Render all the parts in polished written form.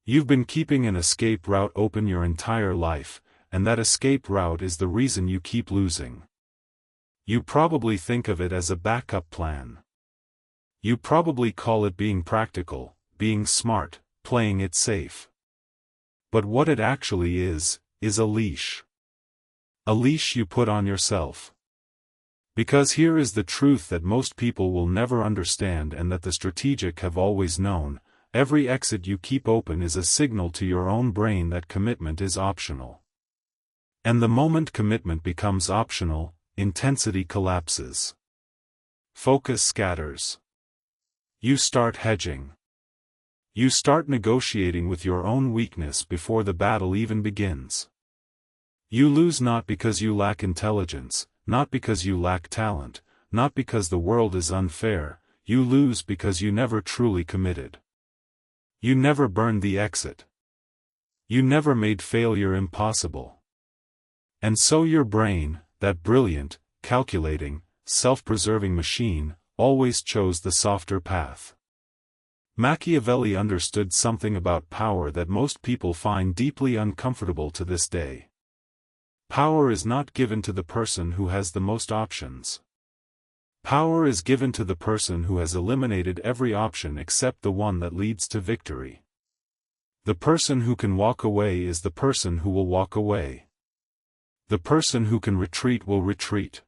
You've been keeping an escape route open your entire life, and that escape route is the reason you keep losing. You probably think of it as a backup plan. You probably call it being practical, being smart, playing it safe. But what it actually is a leash. A leash you put on yourself. Because here is the truth that most people will never understand and that the strategic have always known: every exit you keep open is a signal to your own brain that commitment is optional. And the moment commitment becomes optional, intensity collapses. Focus scatters. You start hedging. You start negotiating with your own weakness before the battle even begins. You lose not because you lack intelligence, not because you lack talent, not because the world is unfair, you lose because you never truly committed. You never burned the exit. You never made failure impossible. And so your brain, that brilliant, calculating, self-preserving machine, always chose the softer path. Machiavelli understood something about power that most people find deeply uncomfortable to this day. Power is not given to the person who has the most options. Power is given to the person who has eliminated every option except the one that leads to victory. The person who can walk away is the person who will walk away. The person who can retreat will retreat.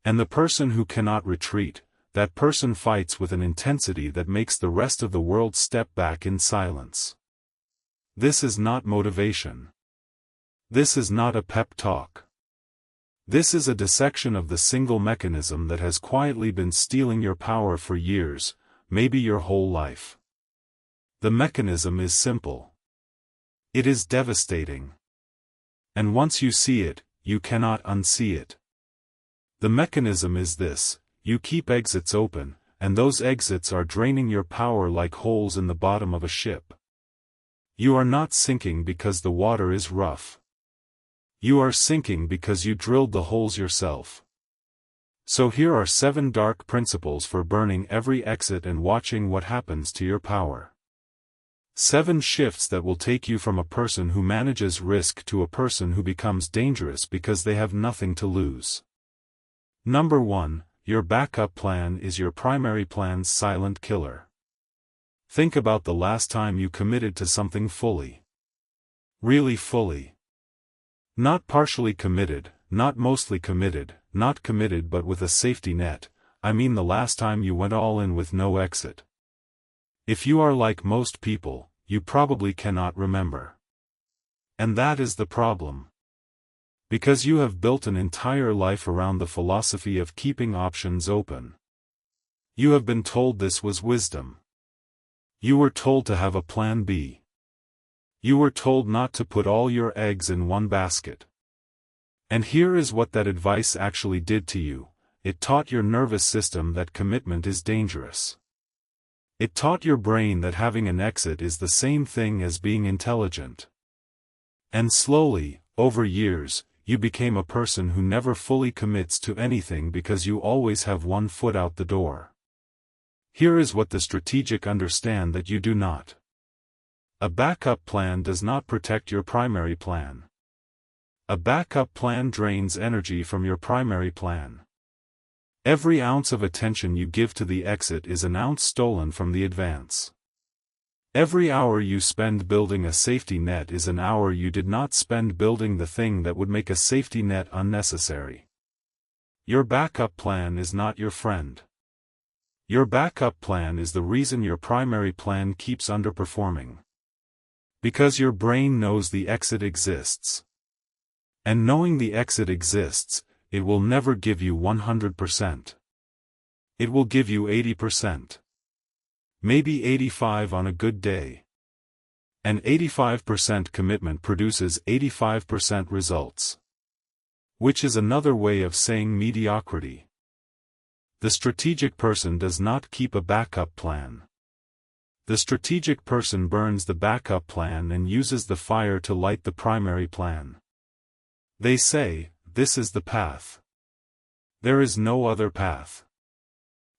And the person who cannot retreat, that person fights with an intensity that makes the rest of the world step back in silence. This is not motivation. This is not a pep talk. This is a dissection of the single mechanism that has quietly been stealing your power for years, maybe your whole life. The mechanism is simple. It is devastating. And once you see it, you cannot unsee it. The mechanism is this: you keep exits open, and those exits are draining your power like holes in the bottom of a ship. You are not sinking because the water is rough. You are sinking because you drilled the holes yourself. So here are 7 dark principles for burning every exit and watching what happens to your power. 7 shifts that will take you from a person who manages risk to a person who becomes dangerous because they have nothing to lose. Number 1, your backup plan is your primary plan's silent killer. Think about the last time you committed to something fully. Really fully. Not partially committed, not mostly committed, not committed but with a safety net. I mean the last time you went all in with no exit. If you are like most people, you probably cannot remember. And that is the problem. Because you have built an entire life around the philosophy of keeping options open. You have been told this was wisdom. You were told to have a plan B. You were told not to put all your eggs in one basket. And here is what that advice actually did to you: it taught your nervous system that commitment is dangerous. It taught your brain that having an exit is the same thing as being intelligent. And slowly, over years, you became a person who never fully commits to anything because you always have one foot out the door. Here is what the strategic understand that you do not. A backup plan does not protect your primary plan. A backup plan drains energy from your primary plan. Every ounce of attention you give to the exit is an ounce stolen from the advance. Every hour you spend building a safety net is an hour you did not spend building the thing that would make a safety net unnecessary. Your backup plan is not your friend. Your backup plan is the reason your primary plan keeps underperforming. Because your brain knows the exit exists. And knowing the exit exists, it will never give you 100%. It will give you 80%. Maybe 85% on a good day. And 85% commitment produces 85% results. Which is another way of saying mediocrity. The strategic person does not keep a backup plan. The strategic person burns the backup plan and uses the fire to light the primary plan. They say, this is the path. There is no other path.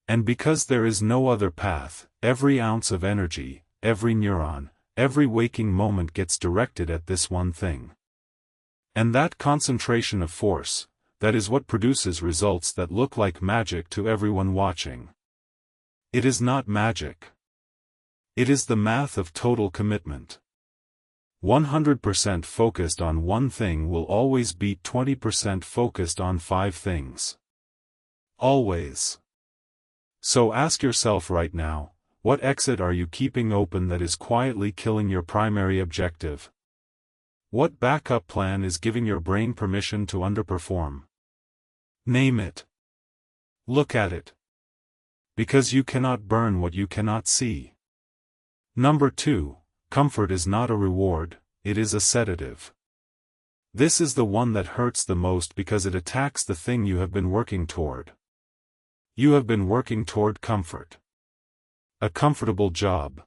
And because there is no other path, every ounce of energy, every neuron, every waking moment gets directed at this one thing. And that concentration of force, that is what produces results that look like magic to everyone watching. It is not magic. It is the math of total commitment. 100% focused on one thing will always beat 20% focused on 5 things. Always. So ask yourself right now, what exit are you keeping open that is quietly killing your primary objective? What backup plan is giving your brain permission to underperform? Name it. Look at it. Because you cannot burn what you cannot see. Number 2, comfort is not a reward, it is a sedative. This is the one that hurts the most because it attacks the thing you have been working toward. You have been working toward comfort. A comfortable job.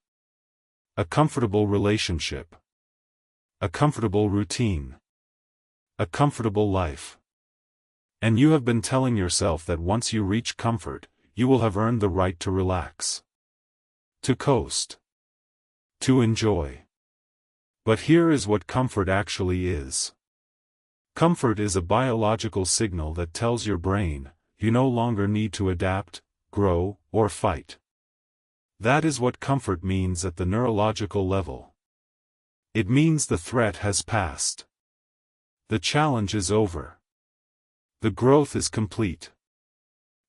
A comfortable relationship. A comfortable routine. A comfortable life. And you have been telling yourself that once you reach comfort, you will have earned the right to relax. To coast. To enjoy. But here is what comfort actually is. Comfort is a biological signal that tells your brain, you no longer need to adapt, grow, or fight. That is what comfort means at the neurological level. It means the threat has passed. The challenge is over. The growth is complete.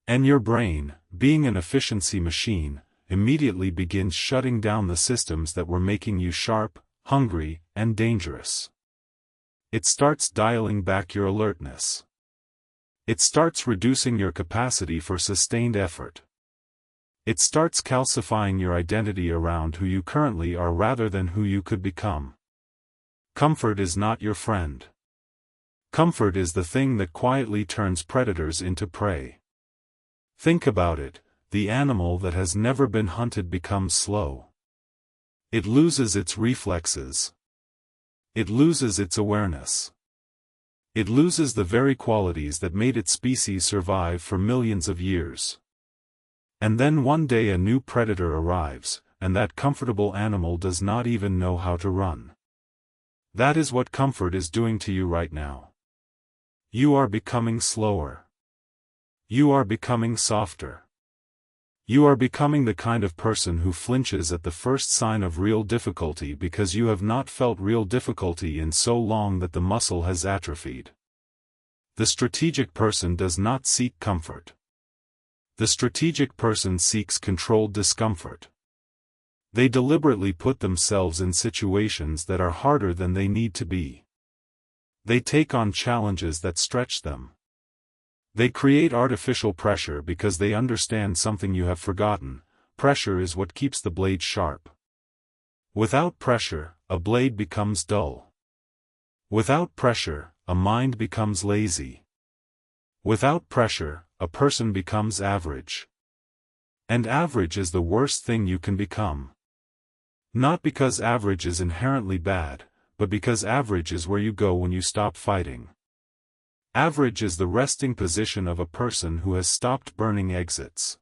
And your brain, being an efficiency machine, immediately begins shutting down the systems that were making you sharp, hungry, and dangerous. It starts dialing back your alertness. It starts reducing your capacity for sustained effort. It starts calcifying your identity around who you currently are rather than who you could become. Comfort is not your friend. Comfort is the thing that quietly turns predators into prey. Think about it, the animal that has never been hunted becomes slow. It loses its reflexes. It loses its awareness. It loses the very qualities that made its species survive for millions of years. And then one day a new predator arrives, and that comfortable animal does not even know how to run. That is what comfort is doing to you right now. You are becoming slower. You are becoming softer. You are becoming the kind of person who flinches at the first sign of real difficulty because you have not felt real difficulty in so long that the muscle has atrophied. The strategic person does not seek comfort. The strategic person seeks controlled discomfort. They deliberately put themselves in situations that are harder than they need to be. They take on challenges that stretch them. They create artificial pressure because they understand something you have forgotten. Pressure is what keeps the blade sharp. Without pressure, a blade becomes dull. Without pressure, a mind becomes lazy. Without pressure, a person becomes average. And average is the worst thing you can become. Not because average is inherently bad, but because average is where you go when you stop fighting. Average is the resting position of a person who has stopped burning exits.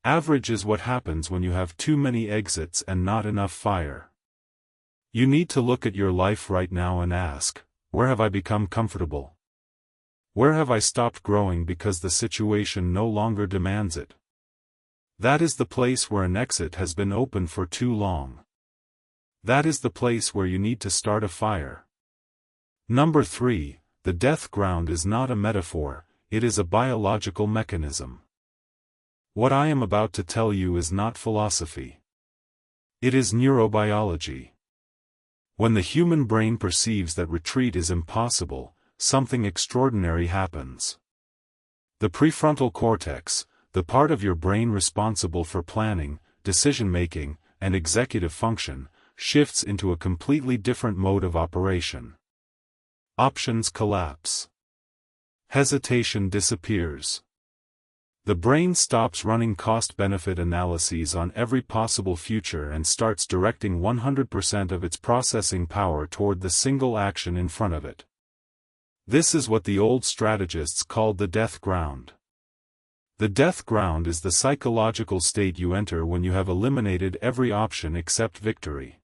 Average is what happens when you have too many exits and not enough fire. You need to look at your life right now and ask, where have I become comfortable? Where have I stopped growing because the situation no longer demands it? That is the place where an exit has been open for too long. That is the place where you need to start a fire. Number 3. The death ground is not a metaphor, it is a biological mechanism. What I am about to tell you is not philosophy. It is neurobiology. When the human brain perceives that retreat is impossible, something extraordinary happens. The prefrontal cortex, the part of your brain responsible for planning, decision-making, and executive function, shifts into a completely different mode of operation. Options collapse. Hesitation disappears. The brain stops running cost-benefit analyses on every possible future and starts directing 100% of its processing power toward the single action in front of it. This is what the old strategists called the death ground. The death ground is the psychological state you enter when you have eliminated every option except victory.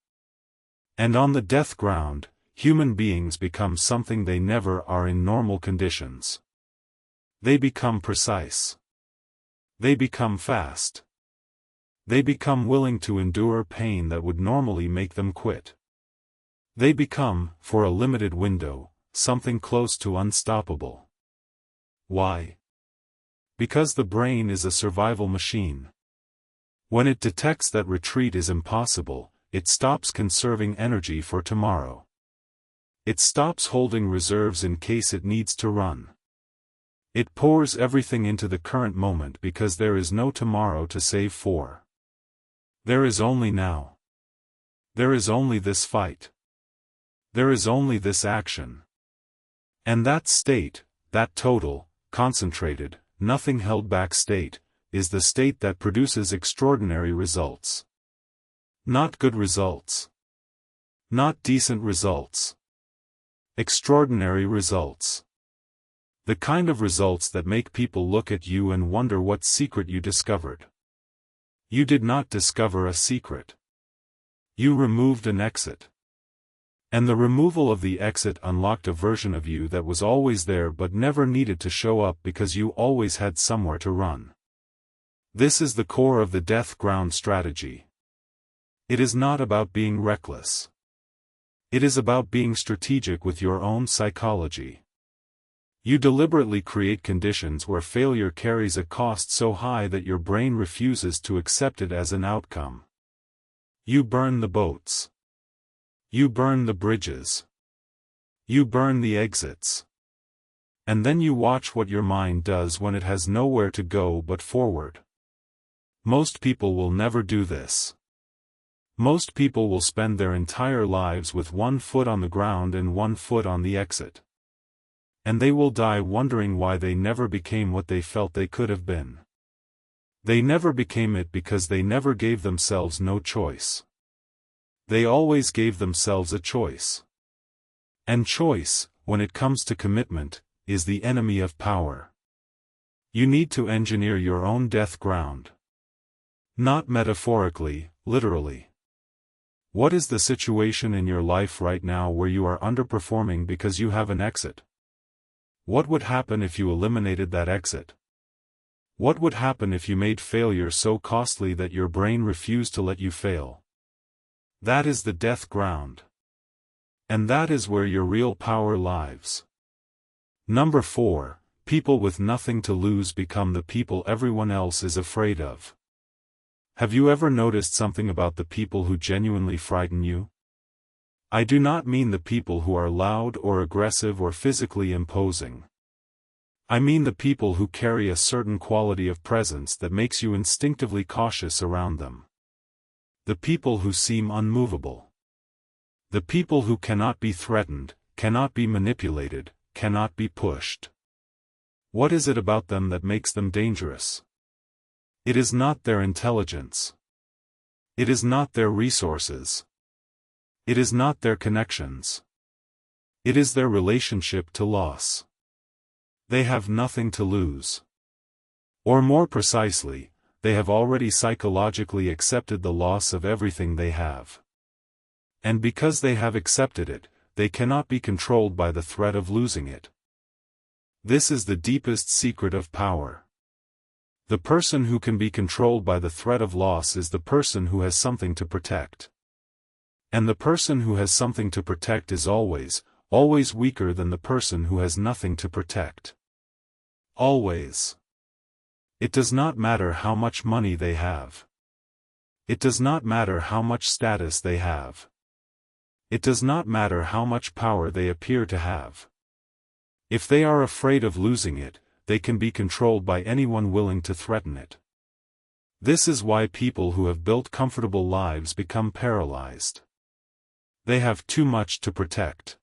And on the death ground, human beings become something they never are in normal conditions. They become precise. They become fast. They become willing to endure pain that would normally make them quit. They become, for a limited window, something close to unstoppable. Why? Because the brain is a survival machine. When it detects that retreat is impossible, it stops conserving energy for tomorrow. It stops holding reserves in case it needs to run. It pours everything into the current moment because there is no tomorrow to save for. There is only now. There is only this fight. There is only this action. And that state, that total, concentrated, nothing held back state, is the state that produces extraordinary results. Not good results. Not decent results. Extraordinary results. The kind of results that make people look at you and wonder what secret you discovered. You did not discover a secret. You removed an exit. And the removal of the exit unlocked a version of you that was always there but never needed to show up because you always had somewhere to run. This is the core of the death ground strategy. It is not about being reckless. It is about being strategic with your own psychology. You deliberately create conditions where failure carries a cost so high that your brain refuses to accept it as an outcome. You burn the boats. You burn the bridges. You burn the exits. And then you watch what your mind does when it has nowhere to go but forward. Most people will never do this. Most people will spend their entire lives with one foot on the ground and one foot on the exit. And they will die wondering why they never became what they felt they could have been. They never became it because they never gave themselves no choice. They always gave themselves a choice. And choice, when it comes to commitment, is the enemy of power. You need to engineer your own death ground. Not metaphorically, literally. What is the situation in your life right now where you are underperforming because you have an exit? What would happen if you eliminated that exit? What would happen if you made failure so costly that your brain refused to let you fail? That is the death ground. And that is where your real power lies. Number 4, people with nothing to lose become the people everyone else is afraid of. Have you ever noticed something about the people who genuinely frighten you? I do not mean the people who are loud or aggressive or physically imposing. I mean the people who carry a certain quality of presence that makes you instinctively cautious around them. The people who seem unmovable. The people who cannot be threatened, cannot be manipulated, cannot be pushed. What is it about them that makes them dangerous? It is not their intelligence. It is not their resources. It is not their connections. It is their relationship to loss. They have nothing to lose. Or more precisely, they have already psychologically accepted the loss of everything they have. And because they have accepted it, they cannot be controlled by the threat of losing it. This is the deepest secret of power. The person who can be controlled by the threat of loss is the person who has something to protect. And the person who has something to protect is always, always weaker than the person who has nothing to protect. Always. It does not matter how much money they have. It does not matter how much status they have. It does not matter how much power they appear to have. If they are afraid of losing it, they can be controlled by anyone willing to threaten it. This is why people who have built comfortable lives become paralyzed. They have too much to protect.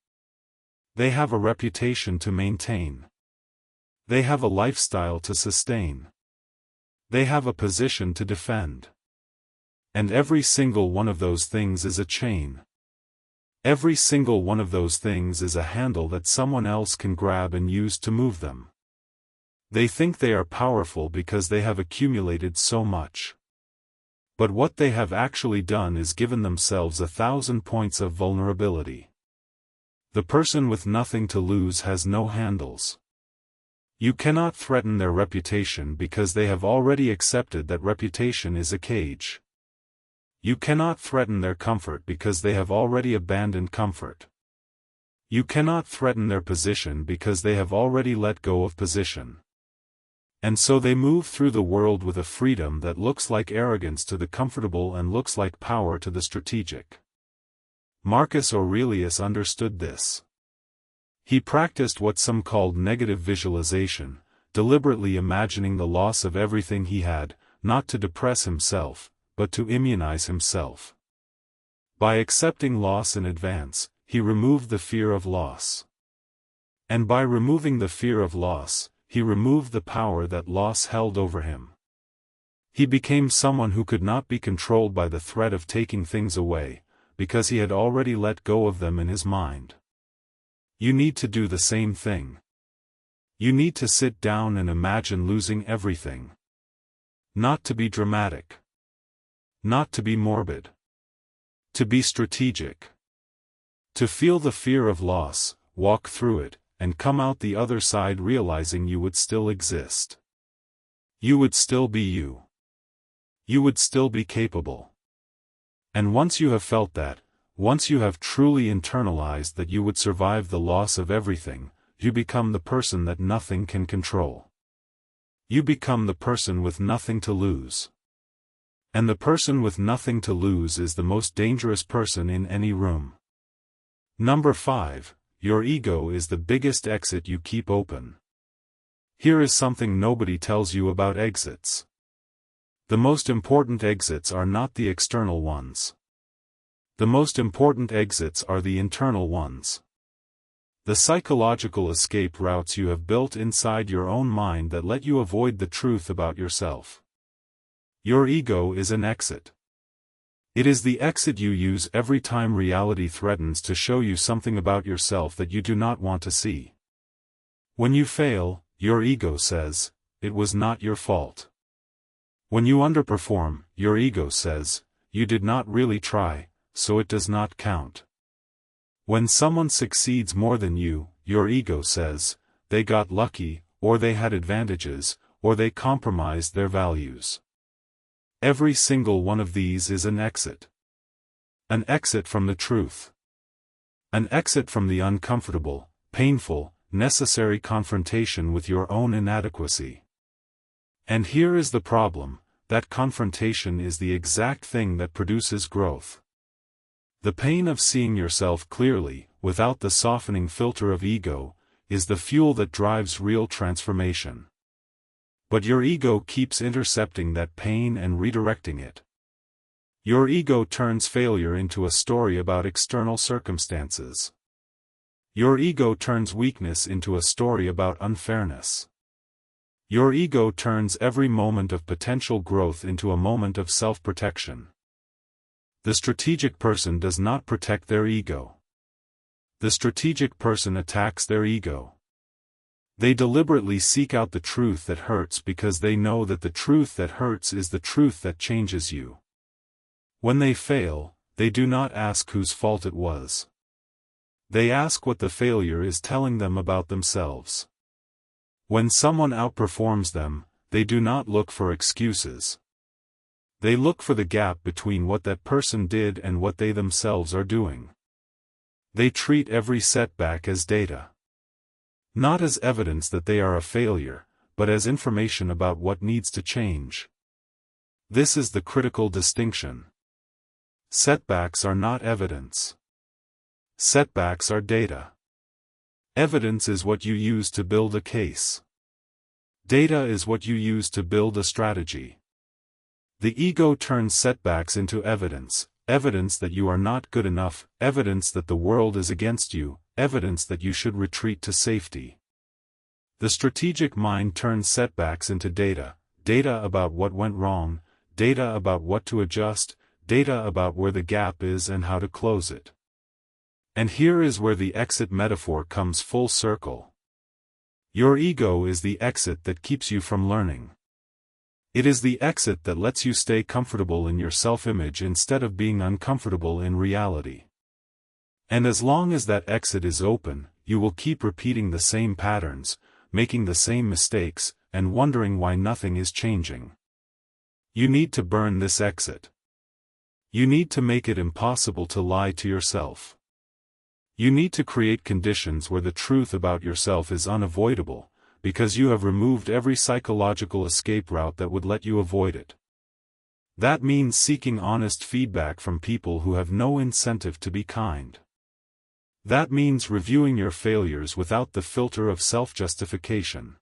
They have a reputation to maintain. They have a lifestyle to sustain. They have a position to defend. And every single one of those things is a chain. Every single one of those things is a handle that someone else can grab and use to move them. They think they are powerful because they have accumulated so much. But what they have actually done is given themselves 1,000 points of vulnerability. The person with nothing to lose has no handles. You cannot threaten their reputation because they have already accepted that reputation is a cage. You cannot threaten their comfort because they have already abandoned comfort. You cannot threaten their position because they have already let go of position. And so they move through the world with a freedom that looks like arrogance to the comfortable and looks like power to the strategic. Marcus Aurelius understood this. He practiced what some called negative visualization, deliberately imagining the loss of everything he had, not to depress himself, but to immunize himself. By accepting loss in advance, he removed the fear of loss. And by removing the fear of loss, he removed the power that loss held over him. He became someone who could not be controlled by the threat of taking things away, because he had already let go of them in his mind. You need to do the same thing. You need to sit down and imagine losing everything. Not to be dramatic. Not to be morbid. To be strategic. To feel the fear of loss, walk through it, and come out the other side realizing you would still exist. You would still be you. You would still be capable. And once you have felt that, once you have truly internalized that you would survive the loss of everything, you become the person that nothing can control. You become the person with nothing to lose. And the person with nothing to lose is the most dangerous person in any room. Number 5, your ego is the biggest exit you keep open. Here is something nobody tells you about exits. The most important exits are not the external ones. The most important exits are the internal ones. The psychological escape routes you have built inside your own mind that let you avoid the truth about yourself. Your ego is an exit. It is the exit you use every time reality threatens to show you something about yourself that you do not want to see. When you fail, your ego says, "It was not your fault." When you underperform, your ego says, "You did not really try, so it does not count." When someone succeeds more than you, your ego says, "They got lucky, or they had advantages, or they compromised their values." Every single one of these is an exit. An exit from the truth. An exit from the uncomfortable, painful, necessary confrontation with your own inadequacy. And here is the problem, that confrontation is the exact thing that produces growth. The pain of seeing yourself clearly, without the softening filter of ego, is the fuel that drives real transformation. But your ego keeps intercepting that pain and redirecting it. Your ego turns failure into a story about external circumstances. Your ego turns weakness into a story about unfairness. Your ego turns every moment of potential growth into a moment of self-protection. The strategic person does not protect their ego. The strategic person attacks their ego. They deliberately seek out the truth that hurts because they know that the truth that hurts is the truth that changes you. When they fail, they do not ask whose fault it was. They ask what the failure is telling them about themselves. When someone outperforms them, they do not look for excuses. They look for the gap between what that person did and what they themselves are doing. They treat every setback as data. Not as evidence that they are a failure, but as information about what needs to change. This is the critical distinction. Setbacks are not evidence. Setbacks are data. Evidence is what you use to build a case. Data is what you use to build a strategy. The ego turns setbacks into evidence, evidence that you are not good enough, evidence that the world is against you, evidence that you should retreat to safety. The strategic mind turns setbacks into data, data about what went wrong, data about what to adjust, data about where the gap is and how to close it. And here is where the exit metaphor comes full circle. Your ego is the exit that keeps you from learning. It is the exit that lets you stay comfortable in your self-image instead of being uncomfortable in reality. And as long as that exit is open, you will keep repeating the same patterns, making the same mistakes, and wondering why nothing is changing. You need to burn this exit. You need to make it impossible to lie to yourself. You need to create conditions where the truth about yourself is unavoidable, because you have removed every psychological escape route that would let you avoid it. That means seeking honest feedback from people who have no incentive to be kind. That means reviewing your failures without the filter of self-justification.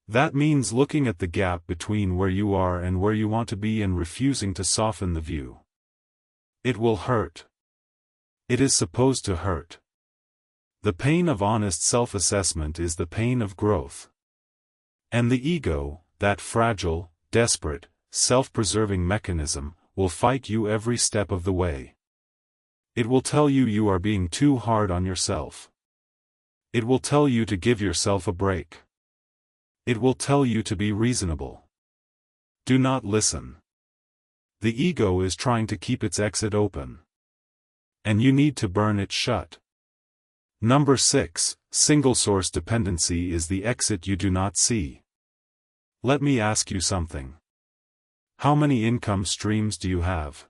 That means looking at the gap between where you are and where you want to be and refusing to soften the view. It will hurt. It is supposed to hurt. The pain of honest self-assessment is the pain of growth. And the ego, that fragile, desperate, self-preserving mechanism, will fight you every step of the way. It will tell you you are being too hard on yourself. It will tell you to give yourself a break. It will tell you to be reasonable. Do not listen. The ego is trying to keep its exit open. And you need to burn it shut. Number 6, single-source dependency is the exit you do not see. Let me ask you something. How many income streams do you have?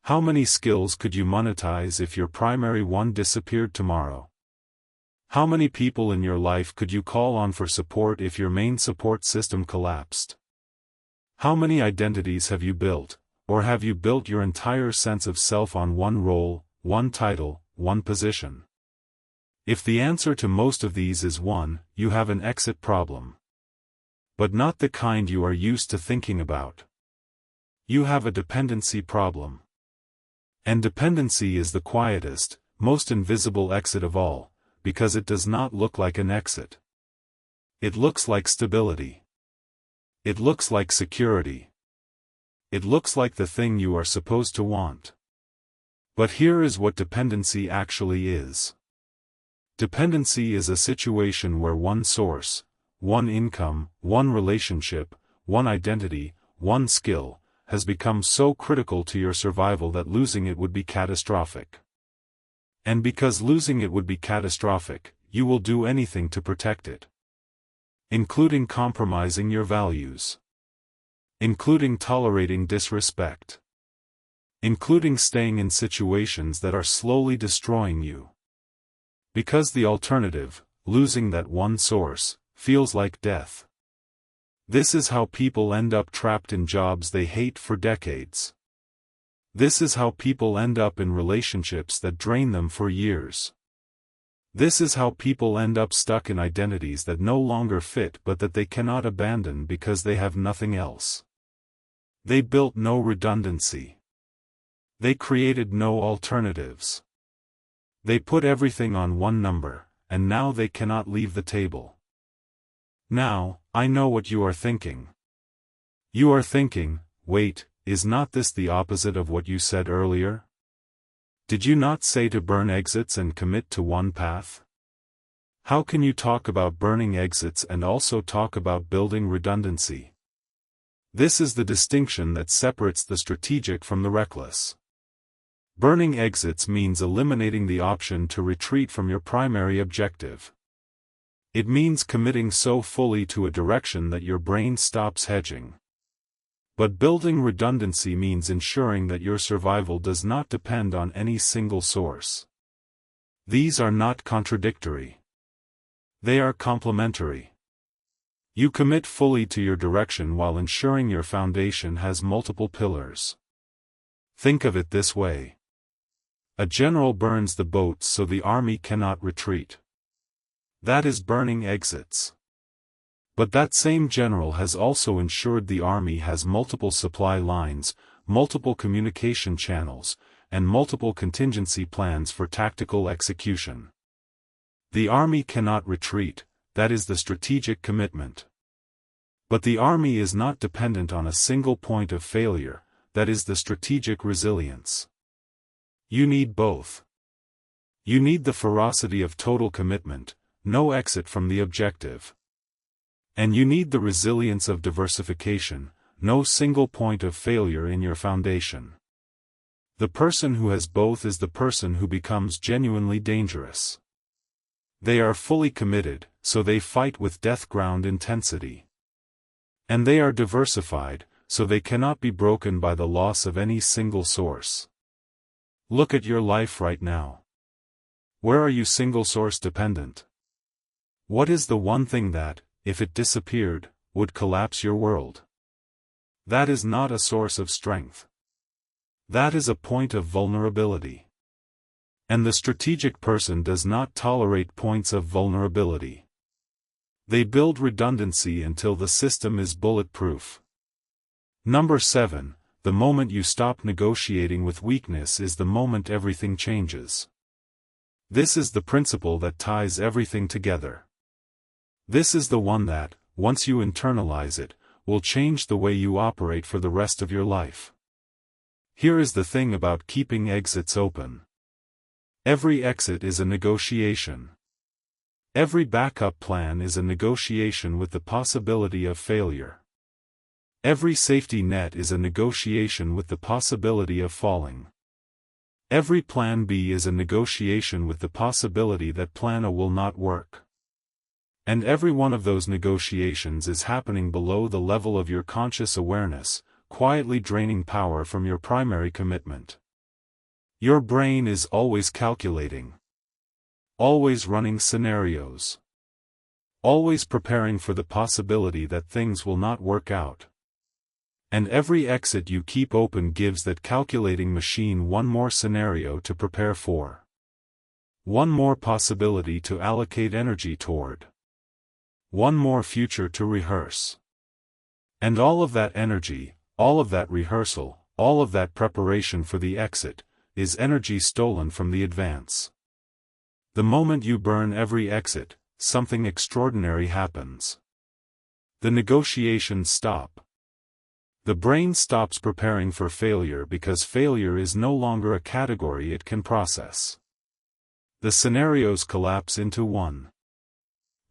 How many skills could you monetize if your primary one disappeared tomorrow? How many people in your life could you call on for support if your main support system collapsed? How many identities have you built, or have you built your entire sense of self on one role, one title, one position? If the answer to most of these is one, you have an exit problem. But not the kind you are used to thinking about. You have a dependency problem. And dependency is the quietest, most invisible exit of all, because it does not look like an exit. It looks like stability. It looks like security. It looks like the thing you are supposed to want. But here is what dependency actually is. Dependency is a situation where one source, one income, one relationship, one identity, one skill, has become so critical to your survival that losing it would be catastrophic. And because losing it would be catastrophic, you will do anything to protect it. Including compromising your values. Including tolerating disrespect. Including staying in situations that are slowly destroying you. Because the alternative, losing that one source, feels like death. This is how people end up trapped in jobs they hate for decades. This is how people end up in relationships that drain them for years. This is how people end up stuck in identities that no longer fit but that they cannot abandon because they have nothing else. They built no redundancy. They created no alternatives. They put everything on one number, and now they cannot leave the table. Now, I know what you are thinking. You are thinking, wait, is not this the opposite of what you said earlier? Did you not say to burn exits and commit to one path? How can you talk about burning exits and also talk about building redundancy? This is the distinction that separates the strategic from the reckless. Burning exits means eliminating the option to retreat from your primary objective. It means committing so fully to a direction that your brain stops hedging. But building redundancy means ensuring that your survival does not depend on any single source. These are not contradictory. They are complementary. You commit fully to your direction while ensuring your foundation has multiple pillars. Think of it this way. A general burns the boats so the army cannot retreat. That is burning exits. But that same general has also ensured the army has multiple supply lines, multiple communication channels, and multiple contingency plans for tactical execution. The army cannot retreat, that is the strategic commitment. But the army is not dependent on a single point of failure, that is the strategic resilience. You need both. You need the ferocity of total commitment, no exit from the objective. And you need the resilience of diversification, no single point of failure in your foundation. The person who has both is the person who becomes genuinely dangerous. They are fully committed, so they fight with death-ground intensity. And they are diversified, so they cannot be broken by the loss of any single source. Look at your life right now. Where are you single-source dependent? What is the one thing that, if it disappeared, would collapse your world? That is not a source of strength. That is a point of vulnerability. And the strategic person does not tolerate points of vulnerability. They build redundancy until the system is bulletproof. Number 7, the moment you stop negotiating with weakness is the moment everything changes. This is the principle that ties everything together. This is the one that, once you internalize it, will change the way you operate for the rest of your life. Here is the thing about keeping exits open. Every exit is a negotiation. Every backup plan is a negotiation with the possibility of failure. Every safety net is a negotiation with the possibility of falling. Every plan B is a negotiation with the possibility that plan A will not work. And every one of those negotiations is happening below the level of your conscious awareness, quietly draining power from your primary commitment. Your brain is always calculating. Always running scenarios. Always preparing for the possibility that things will not work out. And every exit you keep open gives that calculating machine one more scenario to prepare for. One more possibility to allocate energy toward. One more future to rehearse. And all of that energy, all of that rehearsal, all of that preparation for the exit, is energy stolen from the advance. The moment you burn every exit, something extraordinary happens. The negotiations stop. The brain stops preparing for failure because failure is no longer a category it can process. The scenarios collapse into one.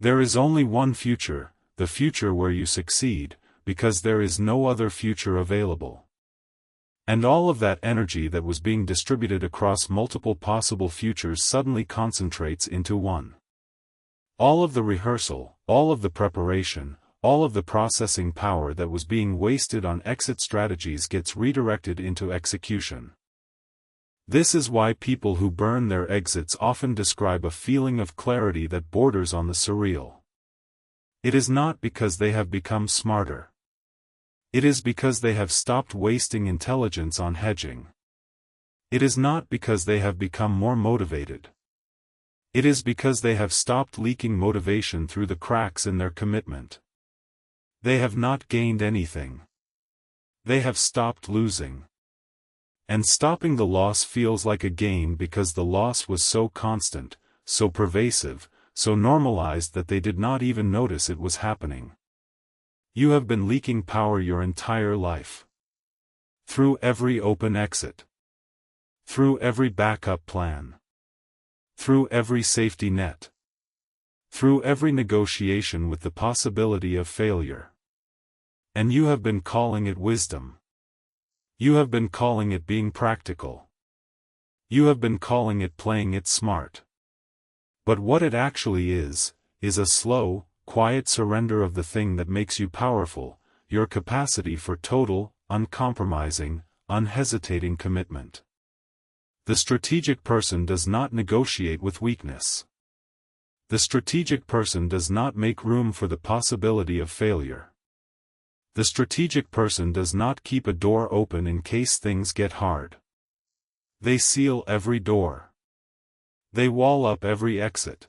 There is only one future, the future where you succeed, because there is no other future available. And all of that energy that was being distributed across multiple possible futures suddenly concentrates into one. All of the rehearsal, all of the preparation, all of the processing power that was being wasted on exit strategies gets redirected into execution. This is why people who burn their exits often describe a feeling of clarity that borders on the surreal. It is not because they have become smarter. It is because they have stopped wasting intelligence on hedging. It is not because they have become more motivated. It is because they have stopped leaking motivation through the cracks in their commitment. They have not gained anything. They have stopped losing. And stopping the loss feels like a gain because the loss was so constant, so pervasive, so normalized that they did not even notice it was happening. You have been leaking power your entire life. Through every open exit. Through every backup plan. Through every safety net. Through every negotiation with the possibility of failure. And you have been calling it wisdom. You have been calling it being practical. You have been calling it playing it smart. But what it actually is a slow, quiet surrender of the thing that makes you powerful, your capacity for total, uncompromising, unhesitating commitment. The strategic person does not negotiate with weakness. The strategic person does not make room for the possibility of failure. The strategic person does not keep a door open in case things get hard. They seal every door. They wall up every exit.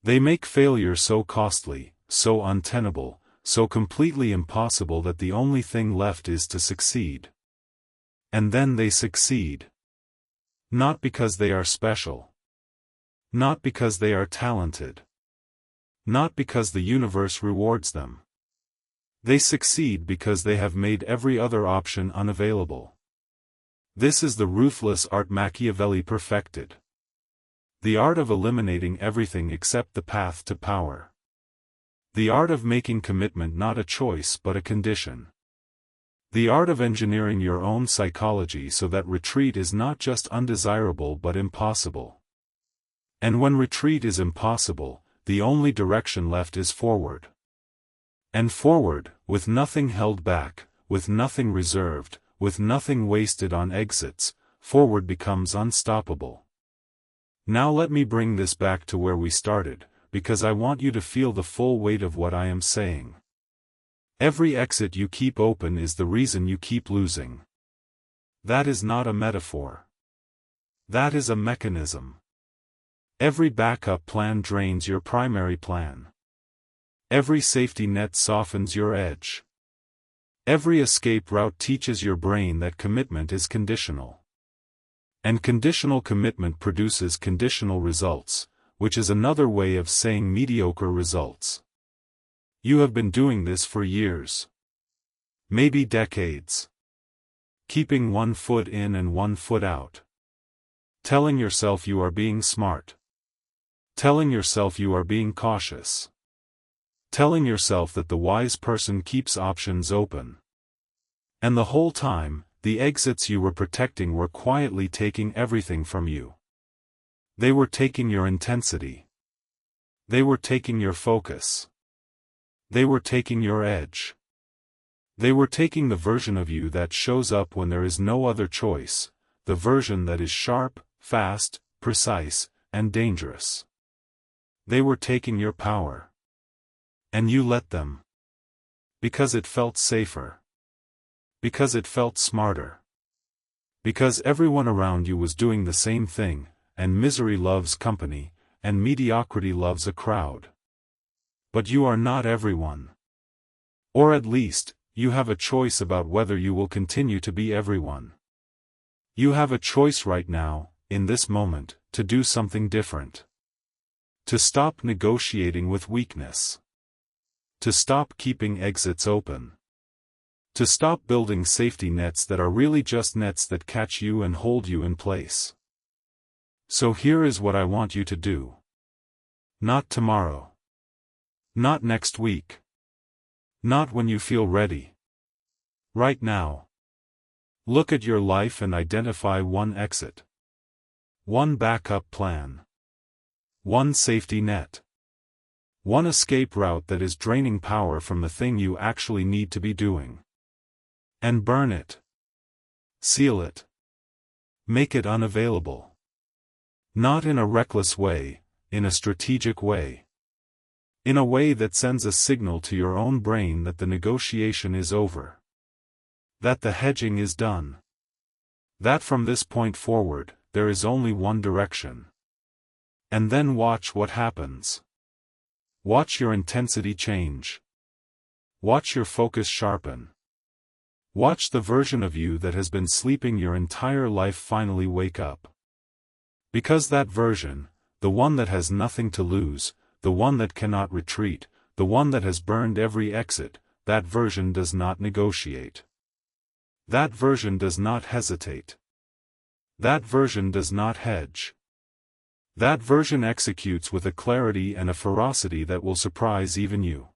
They make failure so costly, so untenable, so completely impossible that the only thing left is to succeed. And then they succeed. Not because they are special. Not because they are talented. Not because the universe rewards them. They succeed because they have made every other option unavailable. This is the ruthless art Machiavelli perfected. The art of eliminating everything except the path to power. The art of making commitment not a choice but a condition. The art of engineering your own psychology so that retreat is not just undesirable but impossible. And when retreat is impossible, the only direction left is forward. And forward, with nothing held back, with nothing reserved, with nothing wasted on exits, forward becomes unstoppable. Now let me bring this back to where we started, because I want you to feel the full weight of what I am saying. Every exit you keep open is the reason you keep losing. That is not a metaphor. That is a mechanism. Every backup plan drains your primary plan. Every safety net softens your edge. Every escape route teaches your brain that commitment is conditional. And conditional commitment produces conditional results, which is another way of saying mediocre results. You have been doing this for years. Maybe decades. Keeping one foot in and one foot out. Telling yourself you are being smart. Telling yourself you are being cautious. Telling yourself that the wise person keeps options open. And the whole time, the exits you were protecting were quietly taking everything from you. They were taking your intensity. They were taking your focus. They were taking your edge. They were taking the version of you that shows up when there is no other choice, the version that is sharp, fast, precise, and dangerous. They were taking your power. And you let them. Because it felt safer. Because it felt smarter. Because everyone around you was doing the same thing, and misery loves company, and mediocrity loves a crowd. But you are not everyone. Or at least, you have a choice about whether you will continue to be everyone. You have a choice right now, in this moment, to do something different. To stop negotiating with weakness. To stop keeping exits open. To stop building safety nets that are really just nets that catch you and hold you in place. So here is what I want you to do. Not tomorrow. Not next week. Not when you feel ready. Right now. Look at your life and identify one exit. One backup plan. One safety net. One escape route that is draining power from the thing you actually need to be doing. And burn it. Seal it. Make it unavailable. Not in a reckless way, in a strategic way. In a way that sends a signal to your own brain that the negotiation is over. That the hedging is done. That from this point forward, there is only one direction. And then watch what happens. Watch your intensity change. Watch your focus sharpen. Watch the version of you that has been sleeping your entire life finally wake up. Because that version, the one that has nothing to lose, the one that cannot retreat, the one that has burned every exit, that version does not negotiate. That version does not hesitate. That version does not hedge. That version executes with a clarity and a ferocity that will surprise even you.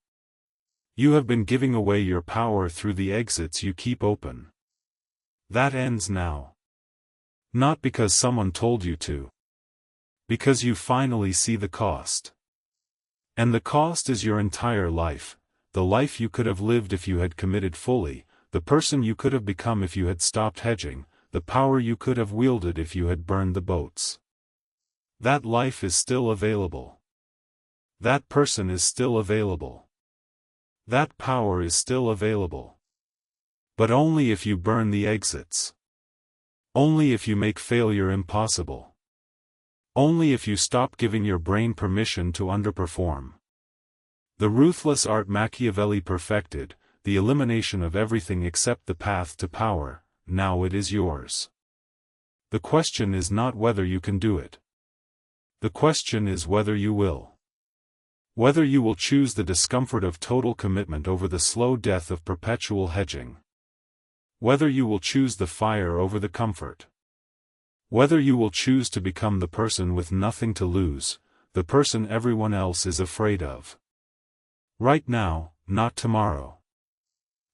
You have been giving away your power through the exits you keep open. That ends now. Not because someone told you to. Because you finally see the cost. And the cost is your entire life, the life you could have lived if you had committed fully, the person you could have become if you had stopped hedging, the power you could have wielded if you had burned the boats. That life is still available. That person is still available. That power is still available. But only if you burn the exits. Only if you make failure impossible. Only if you stop giving your brain permission to underperform. The ruthless art Machiavelli perfected, the elimination of everything except the path to power, now it is yours. The question is not whether you can do it. The question is whether you will. Whether you will choose the discomfort of total commitment over the slow death of perpetual hedging. Whether you will choose the fire over the comfort. Whether you will choose to become the person with nothing to lose, the person everyone else is afraid of. Right now, not tomorrow.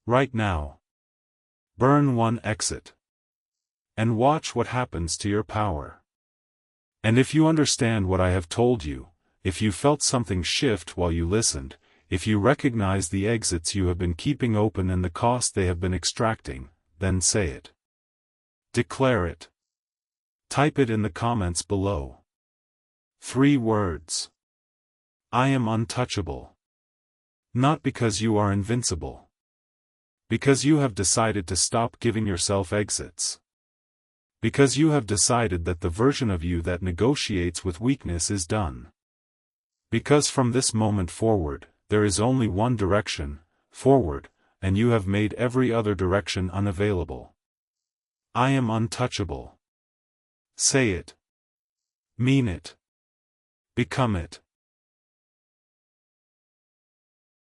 Right now. Burn one exit. And watch what happens to your power. And if you understand what I have told you, if you felt something shift while you listened, if you recognize the exits you have been keeping open and the cost they have been extracting, then say it. Declare it. Type it in the comments below. 3 words. I am untouchable. Not because you are invincible. Because you have decided to stop giving yourself exits. Because you have decided that the version of you that negotiates with weakness is done. Because from this moment forward, there is only one direction, forward, and you have made every other direction unavailable. I am untouchable. Say it. Mean it. Become it.